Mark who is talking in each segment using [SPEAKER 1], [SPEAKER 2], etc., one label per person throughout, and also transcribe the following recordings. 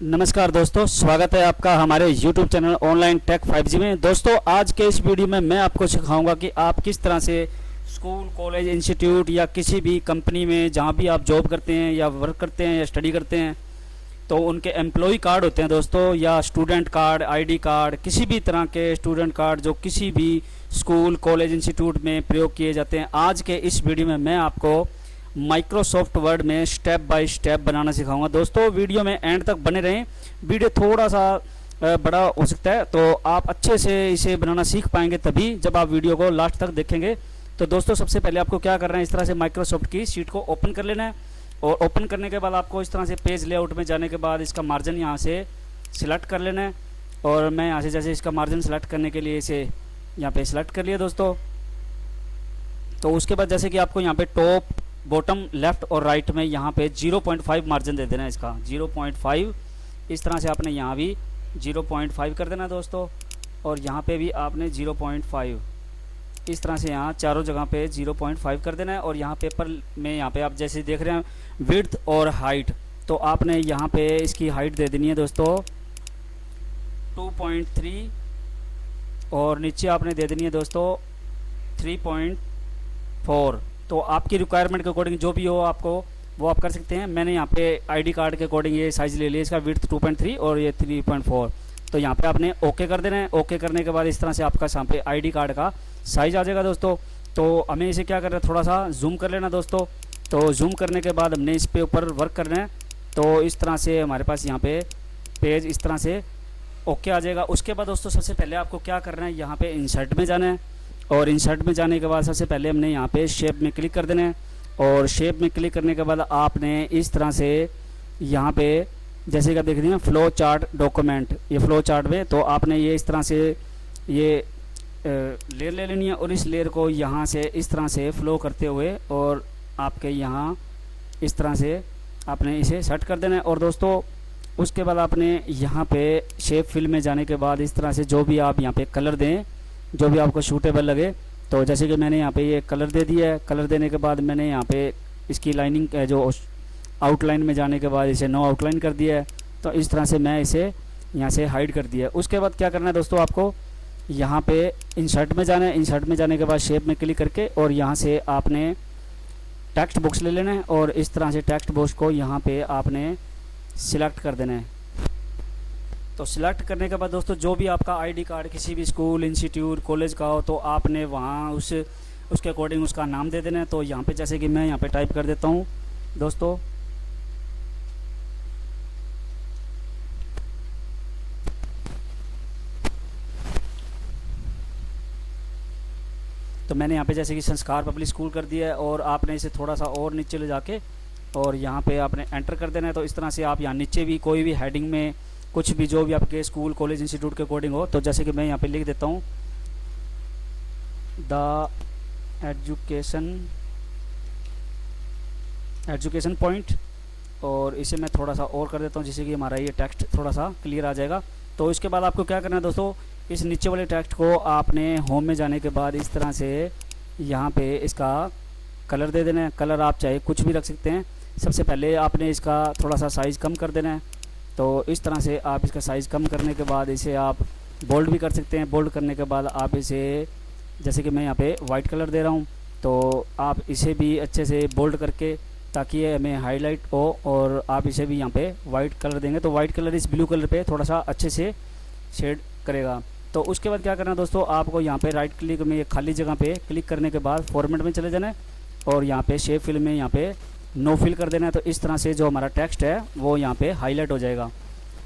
[SPEAKER 1] नमस्कार दोस्तों, स्वागत है आपका हमारे YouTube channel online take 5G में। दोस्तों, आज के इस वीडियो में मैं आपको सिखाऊंगा कि आप किस तरह से स्कूल, कॉलेज, इंस्टीट्यूट या किसी भी कंपनी में जहां भी आप जॉब करते हैं या वर्क करते हैं या स्टडी करते हैं, तो उनके एम्प्लॉय कार्ड होते हैं दोस्तों, या स्टूडेंट कार्ड, आईडी कार्ड, किसी भी तरह के स्टूडेंट कार्ड जो किसी भी स्कूल, कॉलेज, इंस्टीट्यूट में प्रयोग किए जाते हैं। आज के इस वीडियो में मैं आपको माइक्रोसॉफ्ट वर्ड में स्टेप बाय स्टेप बनाना सिखाऊंगा। दोस्तों, वीडियो में एंड तक बने रहें। वीडियो थोड़ा सा बड़ा हो सकता है, तो आप अच्छे से इसे बनाना सीख पाएंगे तभी जब आप वीडियो को लास्ट तक देखेंगे। तो दोस्तों, सबसे पहले आपको क्या करना है, इस तरह से माइक्रोसॉफ्ट की शीट को ओपन कर लेना है। और ओपन करने के बाद आपको इस तरह से पेज लेआउट में जाने के बाद इसका मार्जिन यहाँ से सिलेक्ट कर लेना है। और मैं यहाँ से जैसे इसका मार्जिन सेलेक्ट करने के लिए इसे यहाँ पे सिलेक्ट कर लिया दोस्तों। तो उसके बाद जैसे कि आपको यहाँ पे टॉप, बॉटम, लेफ्ट और राइट में यहाँ पे 0.5 मार्जिन दे देना है इसका 0.5। इस तरह से आपने यहाँ भी 0.5 कर देना दोस्तों, और यहाँ पे भी आपने 0.5 इस तरह से यहाँ चारों जगह पे 0.5 कर देना है। और यहाँ पेपर में यहाँ पे आप जैसे देख रहे हैं विड्थ और हाइट, तो आपने यहाँ पे इसकी हाइट दे देनी है दोस्तों 2.3, और नीचे आपने दे देनी है दोस्तों 3.4। तो आपकी रिक्वायरमेंट के अकॉर्डिंग जो भी हो आपको वो आप कर सकते हैं। मैंने यहाँ पे आईडी कार्ड के अकॉर्डिंग ये साइज़ ले लिया, इसका विड्थ 2.3 और ये 3.4। तो यहाँ पे आपने ओके कर देना है। ओके करने के बाद इस तरह से आपका यहाँ पे आईडी कार्ड का साइज़ आ जाएगा दोस्तों। तो हमें इसे क्या करना है, थोड़ा सा जूम कर लेना दोस्तों। तो जूम करने के बाद हमने इस पे ऊपर वर्क करना है। तो इस तरह से हमारे पास यहाँ पे पेज इस तरह से ओके आ जाएगा। उसके बाद दोस्तों, सबसे पहले आपको क्या करना है, यहाँ पे इंसर्ट में जाना है। और इंसर्ट में जाने के बाद सबसे पहले हमने यहाँ पे शेप में क्लिक कर देना है। और शेप में क्लिक करने के बाद आपने इस तरह से यहाँ पे जैसे कि आप देख रहे हैं फ्लो चार्ट डॉक्यूमेंट, ये फ्लो चार्ट में, तो आपने ये इस तरह से ये लेयर ले लेनी है। और इस लेयर को यहाँ से इस तरह से फ्लो करते हुए और आपके यहाँ इस तरह से आपने इसे सेट कर देना है। और दोस्तों, उसके बाद आपने यहाँ पे शेप फिल में जाने के बाद इस तरह से जो भी आप यहाँ पे कलर दें, जो भी आपको सूटेबल लगे। तो जैसे कि मैंने यहाँ पे ये कलर दे दिया है। कलर देने के बाद मैंने यहाँ पे इसकी लाइनिंग जो आउटलाइन में जाने के बाद इसे नो आउटलाइन कर दिया है। तो इस तरह से मैं इसे यहाँ से हाइड कर दिया है। उसके बाद क्या करना है दोस्तों, आपको यहाँ पे इंसर्ट में जाना है। इंसर्ट में जाने के बाद शेप में क्लिक करके और यहाँ से आपने टेक्स्ट बॉक्स ले लेना है। और इस तरह से टेक्स्ट बॉक्स को यहाँ पे आपने सिलेक्ट कर देना है। तो सिलेक्ट करने के बाद दोस्तों, जो भी आपका आईडी कार्ड किसी भी स्कूल, इंस्टीट्यूट, कॉलेज का हो, तो आपने वहाँ उसके अकॉर्डिंग उसका नाम दे देना है। तो यहाँ पे जैसे कि मैं यहाँ पे टाइप कर देता हूँ दोस्तों, तो मैंने यहाँ पे जैसे कि संस्कार पब्लिक स्कूल कर दिया है। और आपने इसे थोड़ा सा और नीचे ले जाके और यहाँ पे आपने एंटर कर देना है। तो इस तरह से आप यहाँ नीचे भी कोई भी हेडिंग में कुछ भी जो भी आपके स्कूल, कॉलेज, इंस्टीट्यूट के अकॉर्डिंग हो, तो जैसे कि मैं यहाँ पे लिख देता हूँ द एजुकेशन पॉइंट, और इसे मैं थोड़ा सा और कर देता हूँ जिससे कि हमारा ये टेक्स्ट थोड़ा सा क्लियर आ जाएगा। तो इसके बाद आपको क्या करना है दोस्तों, इस नीचे वाले टेक्स्ट को आपने होम में जाने के बाद इस तरह से यहाँ पे इसका कलर दे देना है। कलर आप चाहे कुछ भी रख सकते हैं। सबसे पहले आपने इसका थोड़ा सा साइज़ कम कर देना है। तो इस तरह से आप इसका साइज़ कम करने के बाद इसे आप बोल्ड भी कर सकते हैं। बोल्ड करने के बाद आप इसे जैसे कि मैं यहाँ पे वाइट कलर दे रहा हूँ, तो आप इसे भी अच्छे से बोल्ड करके ताकि ये हमें हाईलाइट हो, और आप इसे भी यहाँ पे वाइट कलर देंगे तो वाइट कलर इस ब्लू कलर पे थोड़ा सा अच्छे से शेड करेगा। तो उसके बाद क्या करना है दोस्तों, आपको यहाँ पे राइट क्लिक में खाली जगह पे क्लिक करने के बाद फॉर्मेट में चले जाना है। और यहाँ पे शेप फिल में यहाँ पे नो फिल कर देना है। तो इस तरह से जो हमारा टेक्स्ट है वो यहाँ पे हाईलाइट हो जाएगा।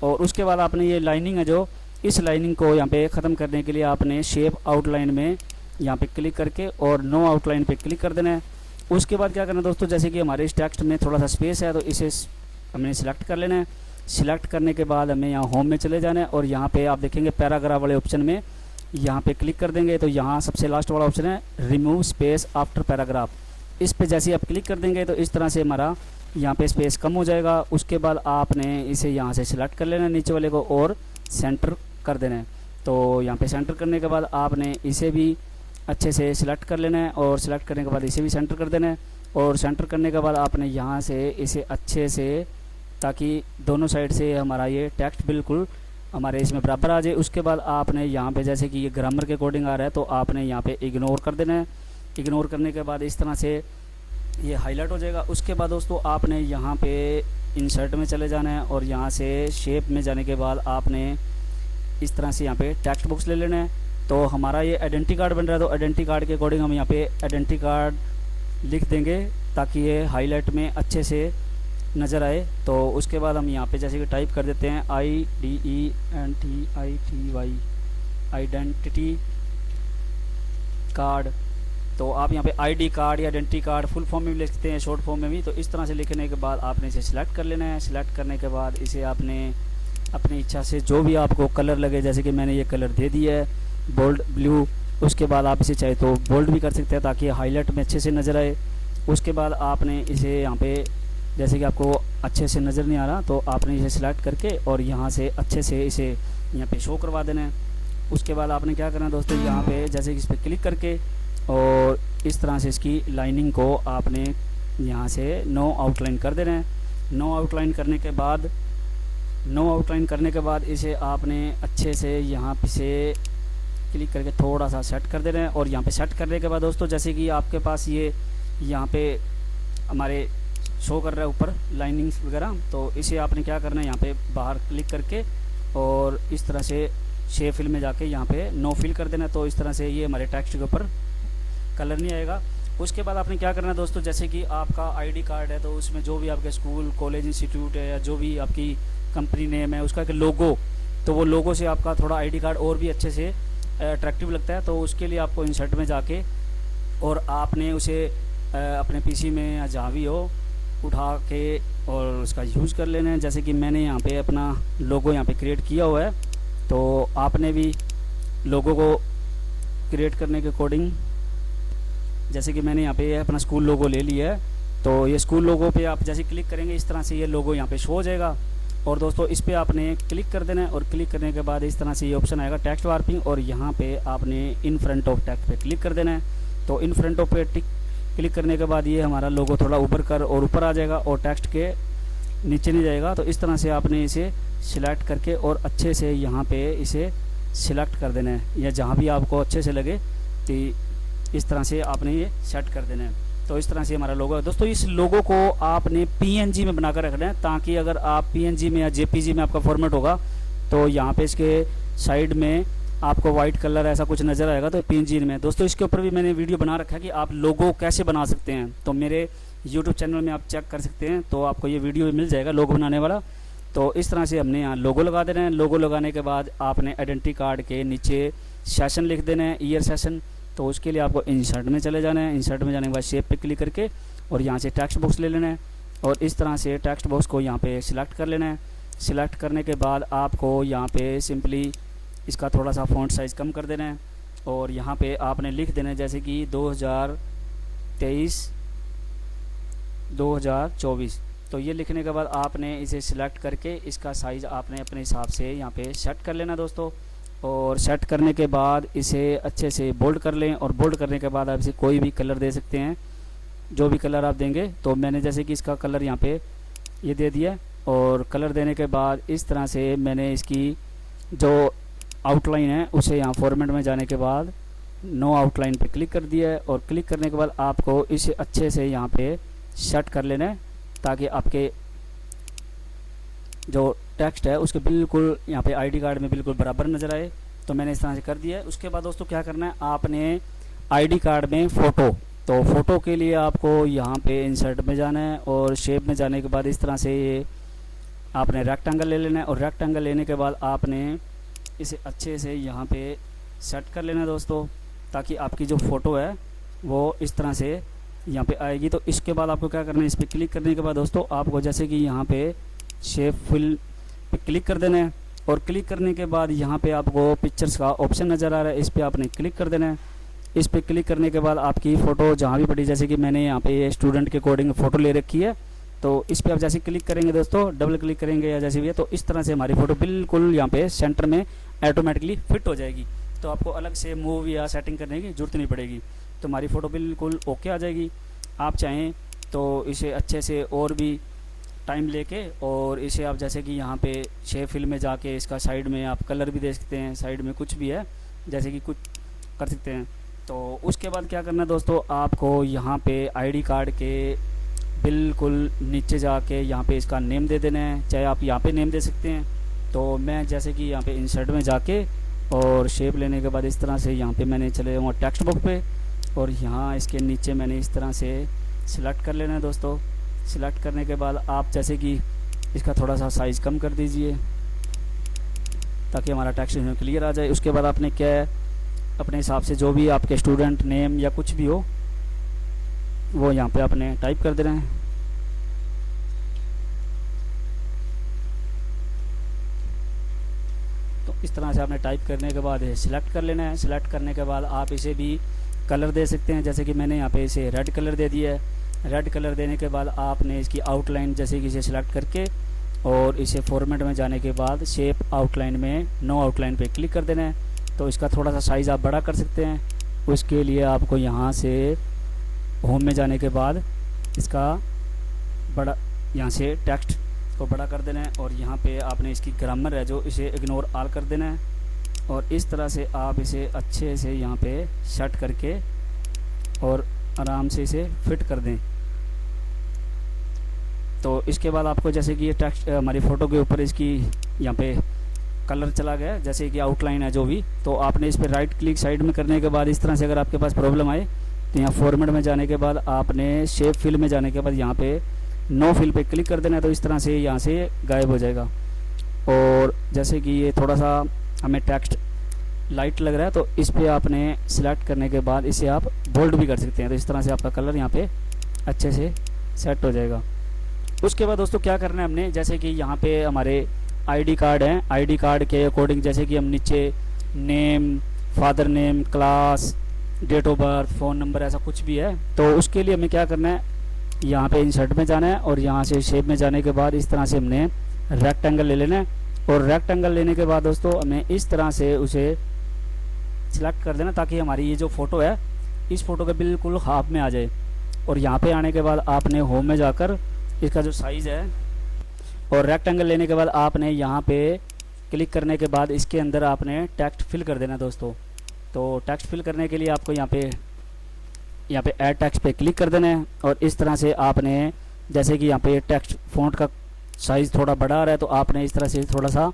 [SPEAKER 1] और उसके बाद आपने ये लाइनिंग है, जो इस लाइनिंग को यहाँ पे ख़त्म करने के लिए आपने शेप आउटलाइन में यहाँ पे क्लिक करके और नो आउटलाइन पे क्लिक कर देना है। उसके बाद क्या करना है दोस्तों, जैसे कि हमारे इस टेक्स्ट में थोड़ा सा स्पेस है, तो इसे हमें सिलेक्ट कर लेना है। सिलेक्ट करने के बाद हमें यहाँ होम में चले जाना है। और यहाँ पे आप देखेंगे पैराग्राफ वाले ऑप्शन में यहाँ पे क्लिक कर देंगे, तो यहाँ सबसे लास्ट वाला ऑप्शन है रिमूव स्पेस आफ्टर पैराग्राफ। इस पे जैसे ही आप क्लिक कर देंगे तो इस तरह से हमारा यहाँ पे स्पेस कम हो जाएगा। उसके बाद आपने इसे यहाँ से सिलेक्ट कर लेना है नीचे वाले को और सेंटर कर देना है। तो यहाँ पे सेंटर करने के बाद आपने इसे भी अच्छे से सिलेक्ट कर लेना है। और सिलेक्ट करने के बाद इसे भी सेंटर कर देना है। और सेंटर करने के बाद आपने यहाँ से इसे अच्छे से ताकि दोनों साइड से हमारा ये टेक्स्ट बिल्कुल हमारे इसमें बराबर आ जाए। उसके बाद आपने यहाँ पे जैसे कि ये ग्रामर के अकॉर्डिंग आ रहा है तो आपने यहाँ पे इग्नोर कर देना है। इग्नोर करने के बाद इस तरह से ये हाईलाइट हो जाएगा। उसके बाद दोस्तों आपने यहाँ पे इंसर्ट में चले जाना है और यहाँ से शेप में जाने के बाद आपने इस तरह से यहाँ पे टेक्स्ट बॉक्स ले लेना है। तो हमारा ये आइडेंटिटी कार्ड बन रहा है, तो आइडेंटिटी कार्ड के अकॉर्डिंग हम यहाँ पे आइडेंटिटी कार्ड लिख देंगे ताकि ये हाईलाइट में अच्छे से नज़र आए। तो उसके बाद हम यहाँ पे जैसे कि टाइप कर देते हैं IDENTITY आइडेंटिटी कार्ड। तो आप यहाँ पे आईडी कार्ड या आइडेंटिटी कार्ड फुल फॉर्म में भी लिख सकते हैं, शॉर्ट फॉर्म में भी। तो इस तरह से लिखने के बाद आपने इसे सिलेक्ट कर लेना है। सिलेक्ट करने के बाद इसे आपने अपनी इच्छा से जो भी आपको कलर लगे, जैसे कि मैंने ये कलर दे दिया है बोल्ड ब्लू। उसके बाद आप इसे चाहे तो बोल्ड भी कर सकते हैं ताकि हाईलाइट में अच्छे से नज़र आए। उसके बाद आपने इसे यहाँ पे जैसे कि आपको अच्छे से नज़र नहीं आ रहा तो आपने इसे सिलेक्ट करके और यहाँ से अच्छे से इसे यहाँ पे शो करवा देना है। उसके बाद आपने क्या करना है दोस्तों, यहाँ पे जैसे कि इस पर क्लिक करके और इस तरह से इसकी लाइनिंग को आपने यहाँ से नो आउटलाइन कर देना है। नो आउटलाइन करने के बाद इसे आपने अच्छे से यहाँ से क्लिक करके थोड़ा सा सेट कर देना है। और यहाँ पे सेट करने के बाद दोस्तों जैसे कि आपके पास ये यहाँ पे हमारे शो कर रहा है ऊपर लाइनिंग्स वगैरह, तो इसे आपने क्या करना है, यहाँ पे बाहर क्लिक करके और इस तरह से शेप फिल में जाके यहाँ पे नो फिल कर देना। तो इस तरह से ये हमारे टेक्स्ट के ऊपर कलर नहीं आएगा। उसके बाद आपने क्या करना है दोस्तों, जैसे कि आपका आईडी कार्ड है तो उसमें जो भी आपके स्कूल कॉलेज इंस्टीट्यूट है या जो भी आपकी कंपनी नेम है उसका एक लोगो, तो वो लोगो से आपका थोड़ा आईडी कार्ड और भी अच्छे से अट्रैक्टिव लगता है। तो उसके लिए आपको इंसर्ट में जाके और आपने उसे अपने पीसी में या जहाँ भी हो उठा के और उसका यूज़ कर लेना है। जैसे कि मैंने यहाँ पे अपना लोगो यहाँ पे क्रिएट किया हुआ है, तो आपने भी लोगो को क्रिएट करने के अकॉर्डिंग जैसे कि मैंने यहाँ पे अपना स्कूल लोगो ले लिया है, तो ये स्कूल लोगो पे आप जैसे क्लिक करेंगे इस तरह से ये लोगो यहाँ पे शो हो जाएगा। और दोस्तों इस पर आपने क्लिक कर देना है और क्लिक करने के बाद इस तरह से ये ऑप्शन आएगा टेक्स्ट वार्पिंग, और यहाँ पे आपने इन फ्रंट ऑफ टेक्स्ट पे क्लिक कर देना है। तो इन फ्रंट ऑफ पे क्लिक करने के बाद ये हमारा लोगो थोड़ा ऊपर कर और ऊपर आ जाएगा और टेक्स्ट के नीचे नहीं जाएगा। तो इस तरह से आपने इसे सिलेक्ट करके और अच्छे से यहाँ पे इसे सिलेक्ट कर देना है, या जहाँ भी आपको अच्छे से लगे तो इस तरह से आपने ये सेट कर देना है। तो इस तरह से हमारा लोगो है दोस्तों। इस लोगो को आपने PNG में बनाकर रखना है ताकि अगर आप PNG में या JPG में आपका फॉर्मेट होगा तो यहाँ पे इसके साइड में आपको वाइट कलर ऐसा कुछ नज़र आएगा, तो PNG में। दोस्तों इसके ऊपर भी मैंने वीडियो बना रखा है कि आप लोगो कैसे बना सकते हैं, तो मेरे YouTube चैनल में आप चेक कर सकते हैं, तो आपको ये वीडियो मिल जाएगा लोगो बनाने वाला। तो इस तरह से हमने यहाँ लोगो लगा देना है। लोगो लगाने के बाद आपने आइडेंटिटी कार्ड के नीचे सेशन लिख देना है, ईयर सेशन। तो उसके लिए आपको इंसर्ट में चले जाना है। इंसर्ट में जाने के बाद शेप पे क्लिक करके और यहाँ से टेक्स्ट बॉक्स ले लेना है और इस तरह से टेक्स्ट बॉक्स को यहाँ पे सिलेक्ट कर लेना है। सिलेक्ट करने के बाद आपको यहाँ पे सिंपली इसका थोड़ा सा फ़ॉन्ट साइज़ कम कर देना है और यहाँ पे आपने लिख देना है जैसे कि 2023-2024। तो ये लिखने के बाद आपने इसे सिलेक्ट करके इसका साइज़ आपने अपने हिसाब से यहाँ पे सेट कर लेना दोस्तों। और सेट करने के बाद इसे अच्छे से बोल्ड कर लें और बोल्ड करने के बाद आप इसे कोई भी कलर दे सकते हैं, जो भी कलर आप देंगे। तो मैंने जैसे कि इसका कलर यहाँ पे ये दे दिया और कलर देने के बाद इस तरह से मैंने इसकी जो आउटलाइन है उसे यहाँ फॉर्मेट में जाने के बाद नो आउटलाइन पे क्लिक कर दिया है। और क्लिक करने के बाद आपको इसे अच्छे से यहाँ पे सेट कर लेना है ताकि आपके जो टेक्स्ट है उसके बिल्कुल यहाँ पे आईडी कार्ड में बिल्कुल बराबर नज़र आए। तो मैंने इस तरह से कर दिया है। उसके बाद दोस्तों क्या करना है, आपने आईडी कार्ड में फ़ोटो, तो फ़ोटो के लिए आपको यहाँ पे इंसर्ट में जाना है और शेप में जाने के बाद इस तरह से ये आपने रेक्टेंगल ले लेना है और रेक्टेंगल लेने के बाद आपने इसे अच्छे से यहाँ पे सेट कर लेना है दोस्तों, ताकि आपकी जो फ़ोटो है वो इस तरह से यहाँ पे आएगी। तो इसके बाद आपको क्या करना है, इस पर क्लिक करने के बाद दोस्तों आपको जैसे कि यहाँ पे शेप फिल पे क्लिक कर देना है और क्लिक करने के बाद यहाँ पे आपको पिक्चर्स का ऑप्शन नज़र आ रहा है, इस पर आपने क्लिक कर देना है। इस पर क्लिक करने के बाद आपकी फ़ोटो जहाँ भी पड़ी, जैसे कि मैंने यहाँ पे स्टूडेंट के अकॉर्डिंग फ़ोटो ले रखी है, तो इस पर आप जैसे क्लिक करेंगे दोस्तों, डबल क्लिक करेंगे या जैसे भी है, तो इस तरह से हमारी फ़ोटो बिल्कुल यहाँ पे सेंटर में ऑटोमेटिकली फिट हो जाएगी। तो आपको अलग से मूव या सेटिंग करने की ज़रूरत नहीं पड़ेगी, तो हमारी फ़ोटो बिल्कुल ओके आ जाएगी। आप चाहें तो इसे अच्छे से और भी टाइम लेके और इसे आप जैसे कि यहाँ पे शेप फिल में जाके इसका साइड में आप कलर भी दे सकते हैं, साइड में कुछ भी है जैसे कि कुछ कर सकते हैं। तो उसके बाद क्या करना है दोस्तों, आपको यहाँ पे आईडी कार्ड के बिल्कुल नीचे जाके यहाँ पे इसका नेम दे देना है, चाहे आप यहाँ पे नेम दे सकते हैं। तो मैं जैसे कि यहाँ पे इंसर्ट में जाके और शेप लेने के बाद इस तरह से यहाँ पे मैंने चले जाऊँगा टेक्स्ट बुक पे और यहाँ इसके नीचे मैंने इस तरह से सिलेक्ट कर लेना है दोस्तों। सिलेक्ट करने के बाद आप जैसे कि इसका थोड़ा सा साइज़ कम कर दीजिए ताकि हमारा टेक्स्ट इसमें क्लियर आ जाए। उसके बाद आपने क्या है, अपने हिसाब से जो भी आपके स्टूडेंट नेम या कुछ भी हो वो यहाँ पे आपने टाइप कर देना है। तो इस तरह से आपने टाइप करने के बाद सिलेक्ट कर लेना है। सिलेक्ट करने के बाद आप इसे भी कलर दे सकते हैं, जैसे कि मैंने यहाँ पे इसे रेड कलर दे दिया है। रेड कलर देने के बाद आपने इसकी आउटलाइन जैसे कि इसे सिलेक्ट करके और इसे फॉर्मेट में जाने के बाद शेप आउटलाइन में नो आउटलाइन पे क्लिक कर देना है। तो इसका थोड़ा सा साइज़ आप बड़ा कर सकते हैं। उसके लिए आपको यहाँ से होम में जाने के बाद इसका बड़ा यहाँ से टेक्स्ट को बड़ा कर देना है और यहाँ पे आपने इसकी ग्रामर है जो इसे इग्नोर ऑल कर देना है और इस तरह से आप इसे अच्छे से यहाँ पे सेट करके और आराम से इसे फिट कर दें। तो इसके बाद आपको जैसे कि ये टेक्स्ट हमारी फ़ोटो के ऊपर इसकी यहाँ पे कलर चला गया जैसे कि आउटलाइन है जो भी, तो आपने इस पर राइट क्लिक साइड में करने के बाद इस तरह से अगर आपके पास प्रॉब्लम आए तो यहाँ फॉर्मेट में जाने के बाद आपने शेप फिल में जाने के बाद यहाँ पे नो फिल पे क्लिक कर देना है। तो इस तरह से यहाँ से गायब हो जाएगा। और जैसे कि ये थोड़ा सा हमें टेक्स्ट लाइट लग रहा है तो इस पर आपने सिलेक्ट करने के बाद इसे आप बोल्ड भी कर सकते हैं। तो इस तरह से आपका कलर यहाँ पे अच्छे से सेट हो जाएगा। उसके बाद दोस्तों क्या करना है हमने, जैसे कि यहाँ पे हमारे आईडी कार्ड हैं, आईडी कार्ड के अकॉर्डिंग जैसे कि हम नीचे name, father name, class, date of birth, phone number ऐसा कुछ भी है तो उसके लिए हमें क्या करना है, यहाँ पे इंसर्ट में जाना है और यहाँ से शेप में जाने के बाद इस तरह से हमने रेक्टेंगल ले लेना है। और रेक्टेंगल लेने के बाद दोस्तों हमें इस तरह से उसे सिलेक्ट कर देना ताकि हमारी ये जो फ़ोटो है इस फ़ोटो के बिल्कुल हाफ में आ जाए। और यहाँ पे आने के बाद आपने होम में जाकर इसका जो साइज़ है और रेक्टेंगल लेने के बाद आपने यहाँ पे क्लिक करने के बाद इसके अंदर आपने टेक्स्ट फिल कर देना दोस्तों। तो टेक्स्ट फिल करने के लिए आपको यहाँ पे ऐड टेक्स्ट पे क्लिक कर देना है और इस तरह से आपने जैसे कि यहाँ पे टेक्स्ट फ़ॉन्ट का साइज़ थोड़ा बड़ा आ रहा है तो आपने इस तरह से थोड़ा सा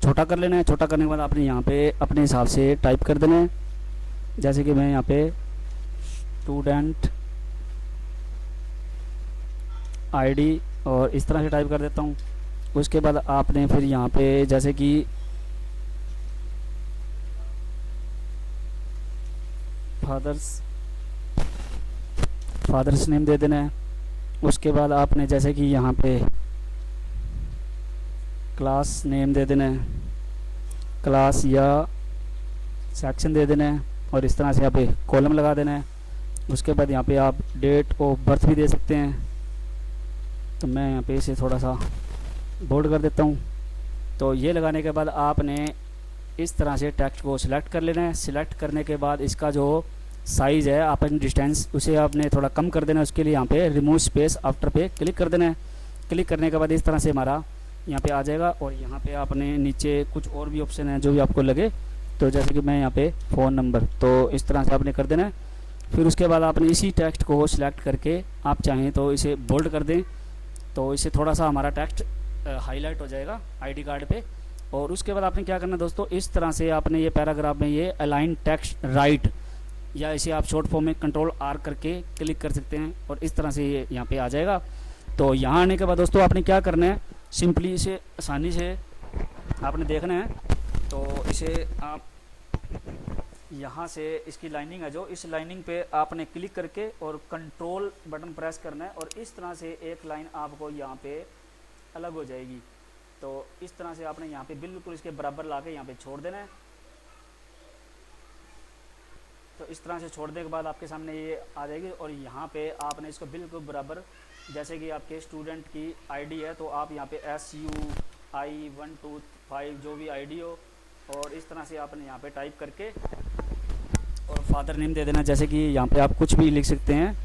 [SPEAKER 1] छोटा कर लेना है। छोटा करने के बाद आपने यहाँ पे अपने हिसाब से टाइप कर देना है, जैसे कि मैं यहाँ पे स्टूडेंट आईडी और इस तरह से टाइप कर देता हूँ। उसके बाद आपने फिर यहाँ पे जैसे कि फादर्स नेम दे देना है। उसके बाद आपने जैसे कि यहाँ पे क्लास नेम दे देना है, क्लास या सेक्शन दे देना है और इस तरह से यहाँ पे कॉलम लगा देना है। उसके बाद यहाँ पे आप डेट ऑफ बर्थ भी दे सकते हैं। तो मैं यहाँ पे इसे थोड़ा सा बोल्ड कर देता हूँ। तो ये लगाने के बाद आपने इस तरह से टेक्स्ट को सिलेक्ट कर लेना है। सिलेक्ट करने के बाद इसका जो साइज़ है अपन डिस्टेंस उसे आपने थोड़ा कम कर देना है। उसके लिए यहाँ पे रिमूव स्पेस आफ्टर पे क्लिक कर देना है। क्लिक करने के बाद इस तरह से हमारा यहाँ पे आ जाएगा और यहाँ पे आपने नीचे कुछ और भी ऑप्शन है जो भी आपको लगे। तो जैसे कि मैं यहाँ पे फ़ोन नंबर, तो इस तरह से आपने कर देना है। फिर उसके बाद आपने इसी टेक्स्ट को सिलेक्ट करके आप चाहें तो इसे बोल्ड कर दें, तो इससे थोड़ा सा हमारा टेक्स्ट हाईलाइट हो जाएगा आईडी कार्ड पे। और उसके बाद आपने क्या करना है दोस्तों, इस तरह से आपने ये पैराग्राफ में ये अलाइन टेक्स्ट राइट या इसे आप शॉर्ट फॉर्म में कंट्रोल आर करके क्लिक कर सकते हैं और इस तरह से ये यहाँ पे आ जाएगा। तो यहाँ आने के बाद दोस्तों आपने क्या करना है, सिंपली इसे आसानी से आपने देखना है। तो इसे आप यहाँ से इसकी लाइनिंग है जो, इस लाइनिंग पे आपने क्लिक करके और कंट्रोल बटन प्रेस करना है और इस तरह से एक लाइन आपको यहाँ पे अलग हो जाएगी। तो इस तरह से आपने यहाँ पे बिल्कुल इसके बराबर ला के यहाँ पे छोड़ देना है। तो इस तरह से छोड़ने के बाद आपके सामने ये आ जाएगी और यहाँ पे आपने इसको बिल्कुल बराबर, जैसे कि आपके स्टूडेंट की आईडी है तो आप यहाँ पे SUI125 जो भी आईडी हो और इस तरह से आपने यहाँ पे टाइप करके और फादर नेम दे देना। जैसे कि यहाँ पे आप कुछ भी लिख सकते हैं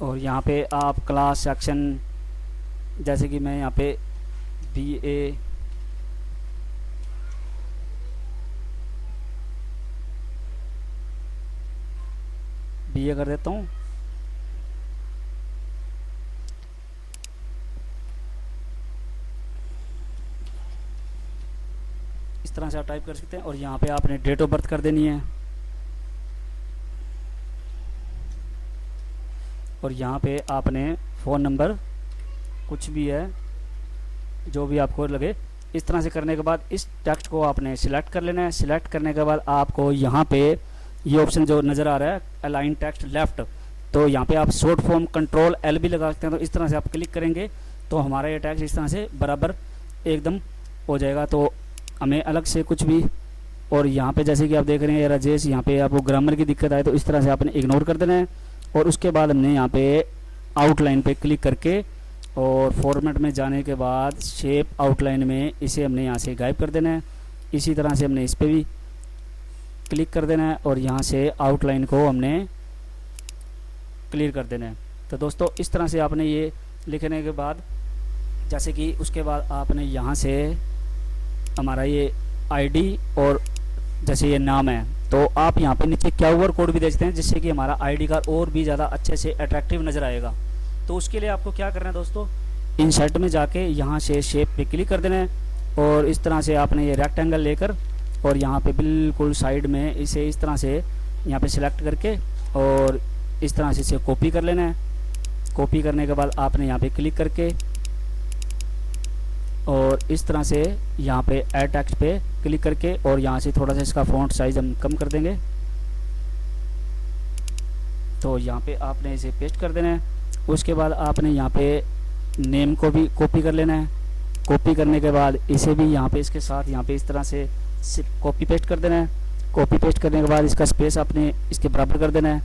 [SPEAKER 1] और यहाँ पे आप क्लास सेक्शन, जैसे कि मैं यहाँ पे BA कर देता हूँ। इस तरह से आप टाइप कर सकते हैं और यहाँ पे आपने डेट ऑफ बर्थ कर देनी है और यहाँ पे आपने फ़ोन नंबर कुछ भी है जो भी आपको लगे। इस तरह से करने के बाद इस टेक्स्ट को आपने सिलेक्ट कर लेना है। सिलेक्ट करने के बाद आपको यहाँ पे ये ऑप्शन जो नज़र आ रहा है अलाइन टेक्स्ट लेफ़्ट, तो यहाँ पे आप शॉर्ट फॉर्म कंट्रोल L भी लगा सकते हैं। तो इस तरह से आप क्लिक करेंगे तो हमारा ये टेक्स्ट इस तरह से बराबर एकदम हो जाएगा। तो हमें अलग से कुछ भी, और यहाँ पे जैसे कि आप देख रहे हैं राजेश, यहाँ पे आपको ग्रामर की दिक्कत आए तो इस तरह से आपने इग्नोर कर देना है। और उसके बाद हमने यहाँ पे आउटलाइन पे क्लिक करके और फॉर्मेट में जाने के बाद शेप आउटलाइन में इसे हमने यहाँ से गायब कर देना है। इसी तरह से हमने इस पर भी क्लिक कर देना है और यहाँ से आउटलाइन को हमने क्लियर कर देना है। तो दोस्तों इस तरह से आपने ये लिखने के बाद, जैसे कि उसके बाद आपने यहाँ से हमारा ये ID और जैसे ये नाम है, तो आप यहाँ पे नीचे QR कोड भी दे सकते हैं जिससे कि हमारा ID कार्ड और भी ज़्यादा अच्छे से अट्रैक्टिव नज़र आएगा। तो उसके लिए आपको क्या करना है दोस्तों, इंसर्ट में जाके यहाँ से शेप पे क्लिक कर देना है और इस तरह से आपने ये रेक्टेंगल लेकर और यहाँ पे बिल्कुल साइड में इसे इस तरह से यहाँ पे सिलेक्ट करके और इस तरह से इसे कॉपी कर लेना है। कॉपी करने के बाद आपने यहाँ पे क्लिक करके और इस तरह से यहाँ पे ऐड टेक्स्ट पे क्लिक करके और यहाँ से थोड़ा सा इसका फ़ॉन्ट साइज हम कम कर देंगे। तो यहाँ पे आपने इसे पेस्ट कर देना है। उसके बाद आपने यहाँ पे नेम को भी कॉपी कर लेना है। कॉपी करने के बाद इसे भी यहाँ पे इसके साथ यहाँ पे इस तरह से कॉपी पेस्ट कर देना है। कॉपी पेस्ट करने के बाद इसका स्पेस आपने इसके बराबर कर देना है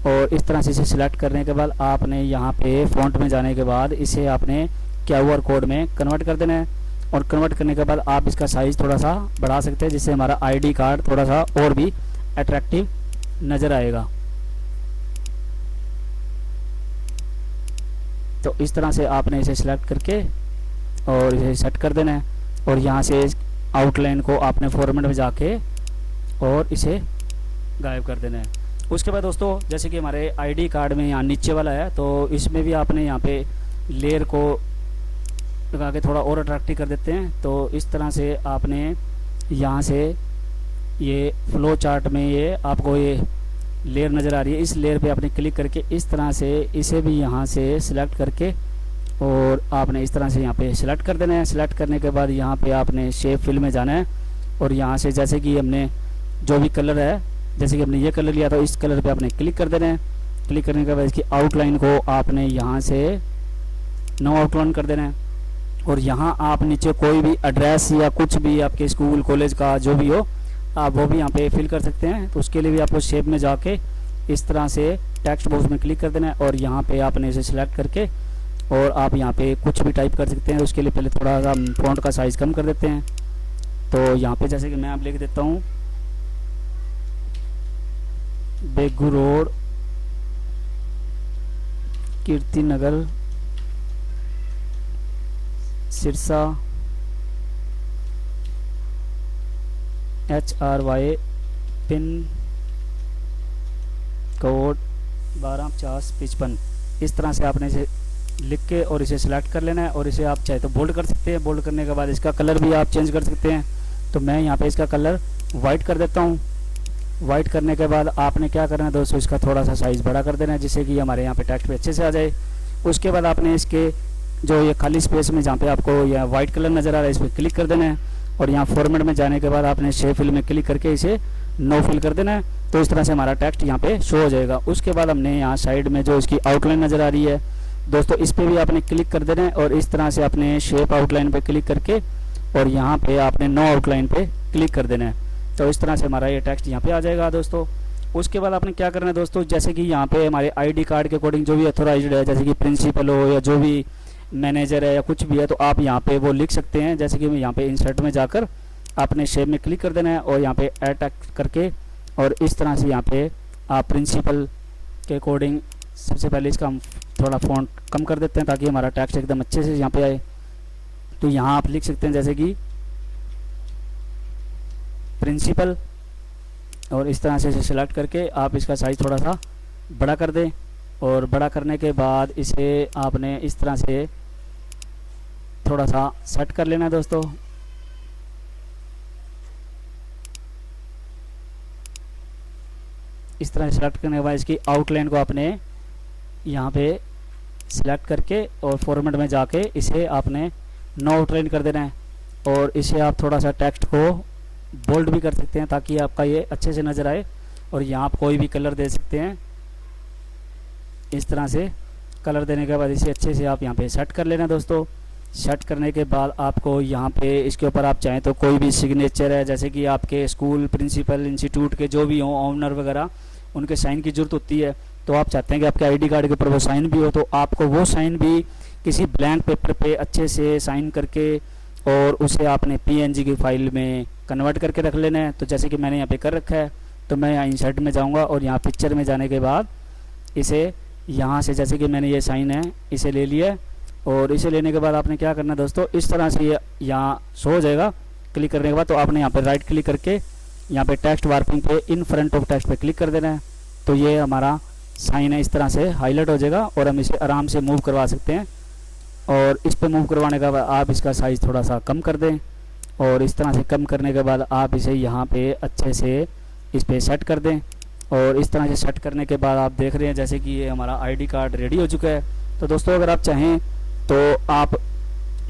[SPEAKER 1] और इस तरह से इसे सिलेक्ट करने के बाद आपने यहाँ पे फ़ॉन्ट में जाने के बाद इसे आपने QR कोड में कन्वर्ट कर देना है। और कन्वर्ट करने के बाद आप इसका साइज़ थोड़ा सा बढ़ा सकते हैं जिससे हमारा ID कार्ड थोड़ा सा और भी अट्रैक्टिव नज़र आएगा। तो इस तरह से आपने इसे सिलेक्ट करके और इसे सेट कर देना है और यहाँ से आउटलाइन को आपने फॉर्मेट में जाके और इसे गायब कर देना है। उसके बाद दोस्तों जैसे कि हमारे ID कार्ड में यहाँ नीचे वाला है तो इसमें भी आपने यहाँ पे लेयर को लगा के थोड़ा और अट्रैक्टिव कर देते हैं। तो इस तरह से आपने यहाँ से ये फ्लो चार्ट में ये आपको ये लेयर नज़र आ रही है, इस लेयर पे आपने क्लिक करके इस तरह से इसे भी यहाँ से सिलेक्ट करके और आपने इस तरह से यहाँ पे सिलेक्ट कर देना है। सिलेक्ट करने के बाद यहाँ पे आपने शेप फिल में जाना है और यहाँ से जैसे कि हमने जो भी कलर है, जैसे कि हमने ये कलर लिया था इस कलर पे आपने क्लिक कर देना है। क्लिक करने के बाद इसकी आउटलाइन को आपने यहाँ से नो आउटलाइन कर देना है और यहाँ आप नीचे कोई भी एड्रेस या कुछ भी आपके स्कूल कॉलेज का जो भी हो आप वो भी यहाँ पे फिल कर सकते हैं। तो उसके लिए भी आपको शेप में जाके इस तरह से टेक्स्ट बॉक्स में क्लिक कर देना है और यहाँ पे आपने इसे सिलेक्ट करके और आप यहाँ पे कुछ भी टाइप कर सकते हैं। उसके लिए पहले थोड़ा सा फ़ॉन्ट का साइज़ कम कर देते हैं। तो यहाँ पे जैसे कि मैं आप लिख देता हूँ Begu road Kirti Nagar Sirsa HRY pin code 125055। इस तरह से आपने इसे लिख के और इसे सिलेक्ट कर लेना है और इसे आप चाहे तो बोल्ड कर सकते हैं। बोल्ड करने के बाद इसका कलर भी आप चेंज कर सकते हैं। तो मैं यहाँ पे इसका कलर वाइट कर देता हूँ। वाइट करने के बाद आपने क्या करना है दोस्तों, इसका थोड़ा सा साइज़ बड़ा कर देना है जिससे कि हमारे यहाँ पे टेक्स्ट पे अच्छे से आ जाए। उसके बाद आपने इसके जो ये खाली स्पेस में जहाँ पे आपको यह वाइट कलर नज़र आ रहा है इस पर क्लिक कर देना है और यहाँ फॉर्मेट में जाने के बाद आपने शेप फिल में क्लिक करके इसे नो फिल कर देना है। तो इस तरह से हमारा टेक्स्ट यहाँ पे शो हो जाएगा। उसके बाद हमने यहाँ साइड में जो इसकी आउटलाइन नज़र आ रही है दोस्तों इस पर भी आपने क्लिक कर देना है और इस तरह से अपने शेप आउटलाइन पे क्लिक करके और यहाँ पे आपने नो आउटलाइन पे क्लिक कर देना है। तो इस तरह से हमारा ये टेक्स्ट यहाँ पे आ जाएगा दोस्तों। उसके बाद आपने क्या करना है दोस्तों, जैसे कि यहाँ पे हमारे ID कार्ड के अकॉर्डिंग जो भी अथोराइज्ड है, जैसे कि प्रिंसिपल हो या जो भी मैनेजर है या कुछ भी है, तो आप यहाँ पे वो लिख सकते हैं। जैसे कि यहाँ पे इंसर्ट में जाकर आपने शेप में क्लिक कर देना है और यहाँ पे ऐड टेक्स्ट करके और इस तरह से यहाँ पे आप प्रिंसिपल के अकॉर्डिंग सबसे पहले इसका हम थोड़ा फ़ॉन्ट कम कर देते हैं ताकि हमारा टेक्स्ट एकदम अच्छे से यहाँ पे आए। तो यहाँ आप लिख सकते हैं जैसे कि प्रिंसिपल, और इस तरह से सिलेक्ट करके आप इसका साइज़ थोड़ा सा बड़ा कर दें। और बड़ा करने के बाद इसे आपने इस तरह से थोड़ा सा सेट कर लेना है दोस्तों। इस तरह सेलेक्ट करने के बाद इसकी आउटलाइन को आपने यहाँ पे सिलेक्ट करके और फॉर्मेट में जाके इसे आपने नो आउटलाइन कर देना है। और इसे आप थोड़ा सा टेक्स्ट को बोल्ड भी कर सकते हैं ताकि आपका ये अच्छे से नज़र आए। और यहाँ आप कोई भी कलर दे सकते हैं। इस तरह से कलर देने के बाद इसे अच्छे से आप यहाँ पे सेट कर लेना दोस्तों। सेट करने के बाद आपको यहाँ पे इसके ऊपर आप चाहें तो कोई भी सिग्नेचर है, जैसे कि आपके स्कूल प्रिंसिपल इंस्टीट्यूट के जो भी हों ऑनर वगैरह, उनके साइन की ज़रूरत होती है। तो आप चाहते हैं कि आपके आईडी कार्ड के ऊपर वो साइन भी हो, तो आपको वो साइन भी किसी ब्लैंक पेपर पे अच्छे से साइन करके और उसे आपने PNG की फाइल में कन्वर्ट करके रख लेना है। तो जैसे कि मैंने यहाँ पे कर रखा है, तो मैं यहाँ इंसर्ट में जाऊँगा और यहाँ पिक्चर में जाने के बाद इसे यहाँ से, जैसे कि मैंने ये साइन है इसे ले लिया। और इसे लेने के बाद आपने क्या करना है दोस्तों, इस तरह से ये यहाँ शो हो जाएगा। क्लिक करने के बाद तो आपने यहाँ पे राइट क्लिक करके यहाँ पे टेक्स्ट वार्पिंग पे इन फ्रंट ऑफ टेक्स्ट पे क्लिक कर देना है। तो ये हमारा साइन है, इस तरह से हाईलाइट हो जाएगा और हम इसे आराम से मूव करवा सकते हैं। और इस पे मूव करवाने के बाद आप इसका साइज़ थोड़ा सा कम कर दें। और इस तरह से कम करने के बाद आप इसे यहाँ पे अच्छे से इस पे सेट कर दें। और इस तरह से सेट करने के बाद आप देख रहे हैं जैसे कि ये हमारा आईडी कार्ड रेडी हो चुका है। तो दोस्तों अगर आप चाहें तो आप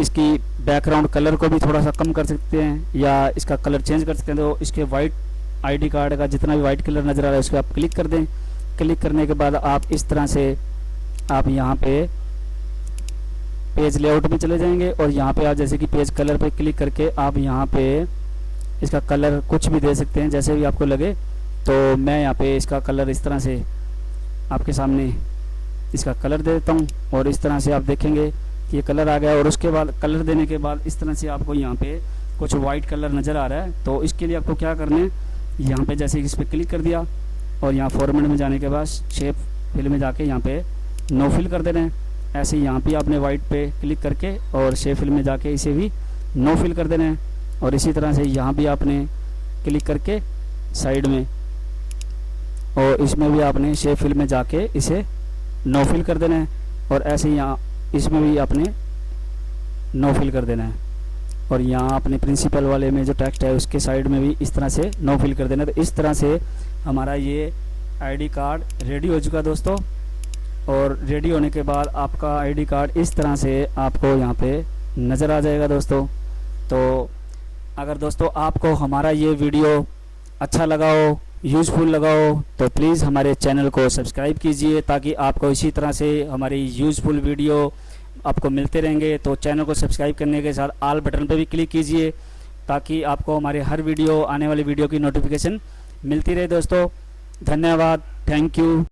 [SPEAKER 1] इसकी बैकग्राउंड कलर को भी थोड़ा सा कम कर सकते हैं या इसका कलर चेंज कर सकते हैं। तो इसके वाइट आईडी कार्ड का जितना भी वाइट कलर नज़र आ रहा है उसको आप क्लिक कर दें। क्लिक करने के बाद आप इस तरह से आप यहाँ पे पेज लेआउट में चले जाएंगे और यहाँ पे आप जैसे कि पेज कलर पे क्लिक करके आप यहाँ पे इसका कलर कुछ भी दे सकते हैं जैसे भी आपको लगे। तो मैं यहाँ पे इसका कलर इस तरह से आपके सामने इसका कलर दे देता हूँ और इस तरह से आप देखेंगे कि ये कलर आ गया। और उसके बाद कलर देने के बाद इस तरह से आपको यहाँ पे कुछ वाइट कलर नज़र आ रहा है। तो इसके लिए आपको क्या करना है, यहाँ पे जैसे इस पर क्लिक कर दिया और यहाँ फॉर्मेट में जाने के बाद शेप फिल में जाके यहाँ पे नो फिल कर देना है। ऐसे ही यहाँ पे आपने वाइट पे क्लिक करके और शेप फिल में जाके इसे भी नो फिल कर देना है। और इसी तरह से यहाँ भी आपने क्लिक करके साइड में और इसमें भी आपने शेप फिल में जाके इसे नो फिल कर देना है। और ऐसे ही यहाँ इसमें भी आपने नो फिल कर देना है। और यहाँ अपने प्रिंसिपल वाले में जो टेक्स्ट है उसके साइड में भी इस तरह से नो फिल कर देना है। तो इस तरह से हमारा ये आईडी कार्ड रेडी हो चुका दोस्तों। और रेडी होने के बाद आपका आईडी कार्ड इस तरह से आपको यहाँ पे नज़र आ जाएगा दोस्तों। तो अगर दोस्तों आपको हमारा ये वीडियो अच्छा लगा हो, यूज़फुल लगा हो, तो प्लीज़ हमारे चैनल को सब्सक्राइब कीजिए ताकि आपको इसी तरह से हमारी यूज़फुल वीडियो आपको मिलते रहेंगे। तो चैनल को सब्सक्राइब करने के साथ ऑल बटन पर भी क्लिक कीजिए ताकि आपको हमारे हर वीडियो आने वाली वीडियो की नोटिफिकेशन मिलती रहे दोस्तों। धन्यवाद, थैंक यू।